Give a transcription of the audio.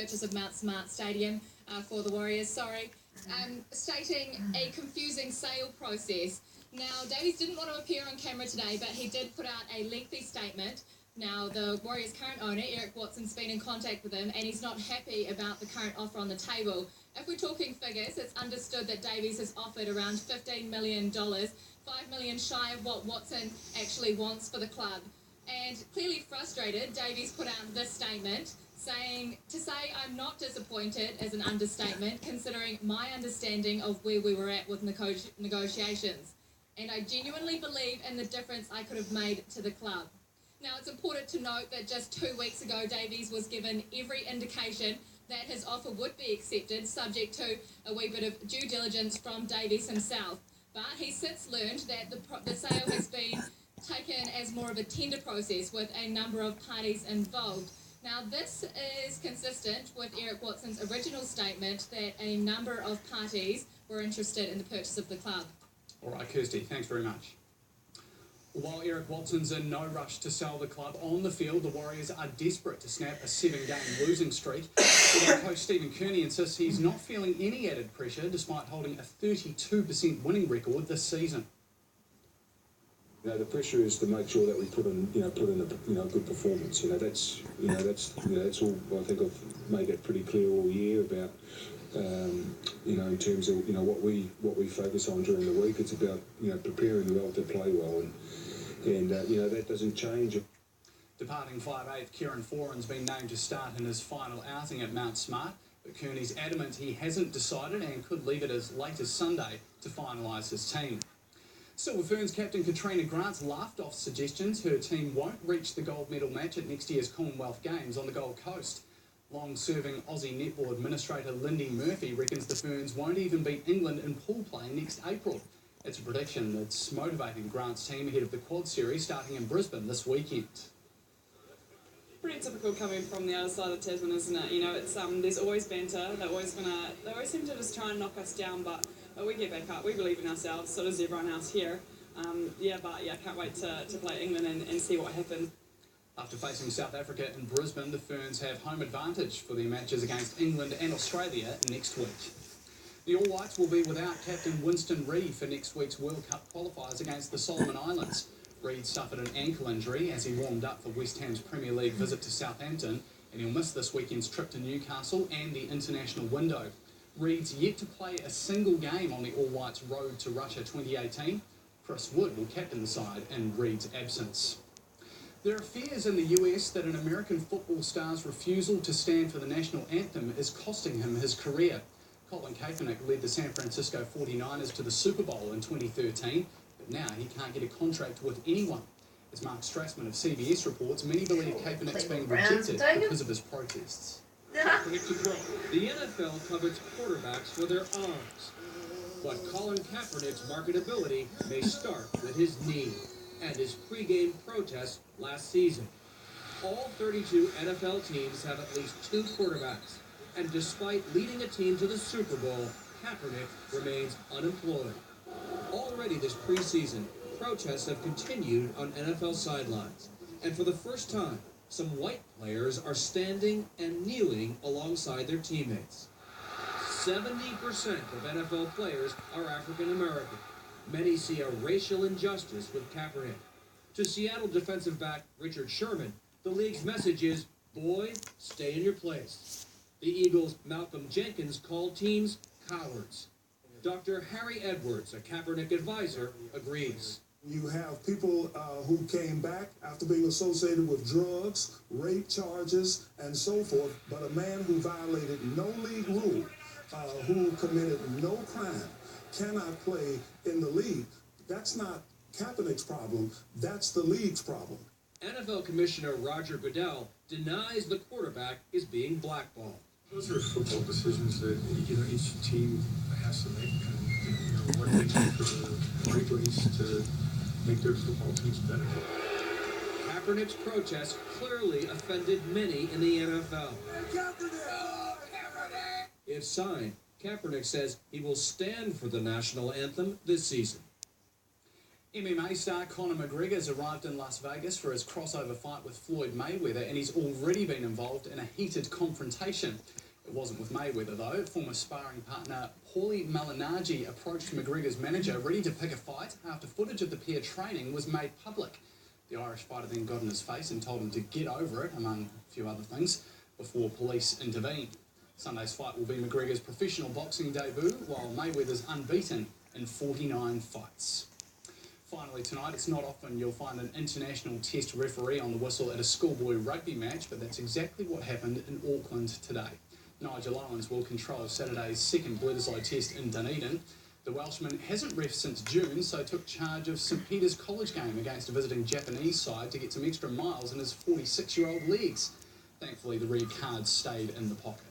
purchase of Mount Smart Stadium for the Warriors, stating a confusing sale process. Now, Davies didn't want to appear on camera today, but he did put out a lengthy statement. Now, the Warriors' current owner, Eric Watson's been in contact with him, and he's not happy about the current offer on the table. If we're talking figures, it's understood that Davies has offered around $15 million, $5 million shy of what Watson actually wants for the club. And clearly frustrated, Davies put out this statement saying, "To say I'm not disappointed is an understatement, considering my understanding of where we were at with negotiations. And I genuinely believe in the difference I could have made to the club." Now, it's important to note that just 2 weeks ago, Davies was given every indication that his offer would be accepted, subject to a wee bit of due diligence from Davies himself. But he's since learned that the sale has been taken as more of a tender process with a number of parties involved. Now, this is consistent with Eric Watson's original statement that a number of parties were interested in the purchase of the club. All right, Kirsty, thanks very much. While Eric Watson's in no rush to sell the club, on the field, the Warriors are desperate to snap a 7-game losing streak. Although coach Stephen Kearney insists he's not feeling any added pressure despite holding a 32% winning record this season. The pressure is to make sure that we put in a good performance. That's all. I think I've made it pretty clear all year about. In terms of what we focus on during the week. It's about preparing well to play well, and that doesn't change. Departing 5'8", Kieran Foran's been named to start in his final outing at Mount Smart, but Kearney's adamant he hasn't decided and could leave it as late as Sunday to finalise his team. Silver Ferns captain Katrina Grant's laughed off suggestions her team won't reach the gold medal match at next year's Commonwealth Games on the Gold Coast. Long-serving Aussie netball administrator Lindy Murphy reckons the Ferns won't even beat England in pool play next April. It's a prediction that's motivating Grant's team ahead of the Quad Series starting in Brisbane this weekend. Pretty typical coming from the other side of Tasman, isn't it? It's there's always banter. They always seem to just try and knock us down, but we get back up. We believe in ourselves. So does everyone else here. I can't wait to play England and see what happens. After facing South Africa in Brisbane, the Ferns have home advantage for their matches against England and Australia next week. The All Whites will be without captain Winston Reid for next week's World Cup qualifiers against the Solomon Islands. Reid suffered an ankle injury as he warmed up for West Ham's Premier League visit to Southampton, and he'll miss this weekend's trip to Newcastle and the international window. Reid's yet to play a single game on the All Whites' road to Russia 2018. Chris Wood will captain the side in Reid's absence. There are fears in the US that an American football star's refusal to stand for the national anthem is costing him his career. Colin Kaepernick led the San Francisco 49ers to the Super Bowl in 2013, but now he can't get a contract with anyone. As Mark Strassman of CBS reports, many believe Kaepernick's being rejected because of his protests. Kaepernick to grow. The NFL covets quarterbacks for their arms, but Colin Kaepernick's marketability may start with his knee and his pregame protest last season. All 32 NFL teams have at least 2 quarterbacks, and despite leading a team to the Super Bowl, Kaepernick remains unemployed. Already this preseason, protests have continued on NFL sidelines, and for the first time, some white players are standing and kneeling alongside their teammates. 70% of NFL players are African American. Many see a racial injustice with Kaepernick. To Seattle defensive back Richard Sherman, the league's message is, boy, stay in your place. The Eagles' Malcolm Jenkins called teams cowards. Dr. Harry Edwards, a Kaepernick advisor, agrees. You have people who came back after being associated with drugs, rape charges, and so forth, but a man who violated no league rule, who committed no crime, cannot play in the league. That's not Kaepernick's problem. That's the league's problem. NFL Commissioner Roger Goodell denies the quarterback is being blackballed. Those are football decisions that each team has to make, and what they do for the right ways to make their football teams better. Kaepernick's protest clearly offended many in the NFL. If signed, Kaepernick says he will stand for the national anthem this season. MMA star Conor McGregor's arrived in Las Vegas for his crossover fight with Floyd Mayweather, and he's already been involved in a heated confrontation. It wasn't with Mayweather though. Former sparring partner Paulie Malignaggi approached McGregor's manager ready to pick a fight after footage of the pair training was made public. The Irish fighter then got in his face and told him to get over it, among a few other things, before police intervened. Sunday's fight will be McGregor's professional boxing debut, while Mayweather's unbeaten in 49 fights. Finally tonight, it's not often you'll find an international test referee on the whistle at a schoolboy rugby match, but that's exactly what happened in Auckland today. Nigel Owens will control Saturday's second Bledisloe test in Dunedin. The Welshman hasn't reffed since June, so took charge of St Peter's College game against a visiting Japanese side to get some extra miles in his 46-year-old legs. Thankfully, the red card stayed in the pockets.